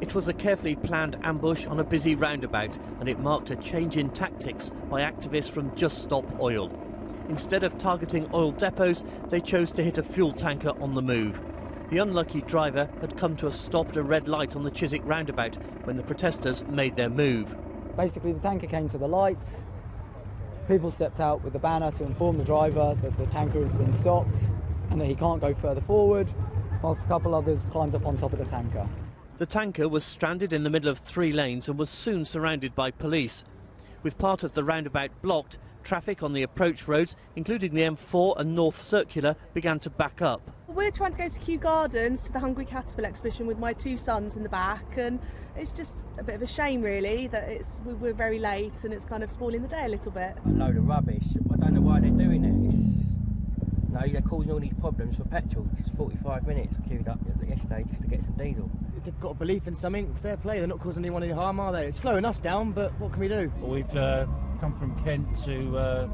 It was a carefully planned ambush on a busy roundabout, and it marked a change in tactics by activists from Just Stop Oil. Instead of targeting oil depots, they chose to hit a fuel tanker on the move. The unlucky driver had come to a stop at a red light on the Chiswick Roundabout when the protesters made their move. Basically, the tanker came to the lights. People stepped out with the banner to inform the driver that the tanker has been stopped and that he can't go further forward, whilst a couple others climbed up on top of the tanker. The tanker was stranded in the middle of 3 lanes and was soon surrounded by police. With part of the roundabout blocked, traffic on the approach roads, including the M4 and North Circular, began to back up. We're trying to go to Kew Gardens to the Hungry Caterpillar exhibition with my 2 sons in the back, and it's just a bit of a shame really that we're very late and it's kind of spoiling the day a little bit. A load of rubbish. I don't know why they're doing it. They're causing all these problems for petrol. It's 45 minutes queued up yesterday just to get some diesel. They've got a belief in something, fair play, they're not causing anyone any harm, are they? It's slowing us down, but what can we do? Well, we've come from Kent to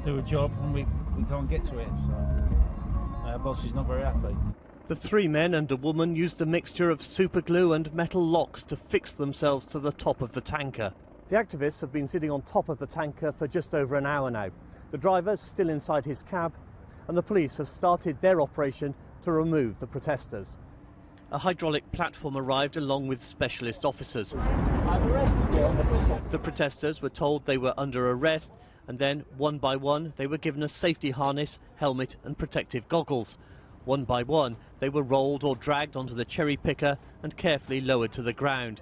do a job and we can't get to it, so our boss is not very happy. The 3 men and a woman used a mixture of super glue and metal locks to fix themselves to the top of the tanker. The activists have been sitting on top of the tanker for just over an hour now. The driver's still inside his cab, and the police have started their operation to remove the protesters. A hydraulic platform arrived along with specialist officers. I've arrested you. The protesters were told they were under arrest, and then one by one they were given a safety harness, helmet and protective goggles. One by one they were rolled or dragged onto the cherry picker and carefully lowered to the ground.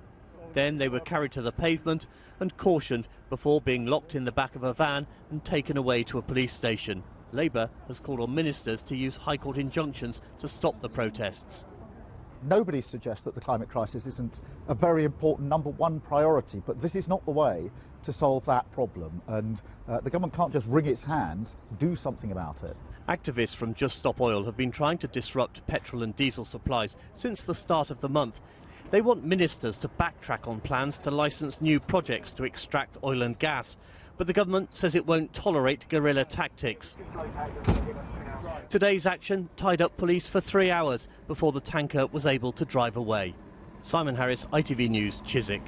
Then they were carried to the pavement and cautioned before being locked in the back of a van and taken away to a police station. Labour has called on ministers to use High Court injunctions to stop the protests. Nobody suggests that the climate crisis isn't a very important #1 priority, but this is not the way to solve that problem, and the government can't just wring its hands, do something about it. Activists from Just Stop Oil have been trying to disrupt petrol and diesel supplies since the start of the month. They want ministers to backtrack on plans to licence new projects to extract oil and gas, but the government says it won't tolerate guerrilla tactics. Today's action tied up police for 3 hours before the tanker was able to drive away. Simon Harris, ITV News, Chiswick.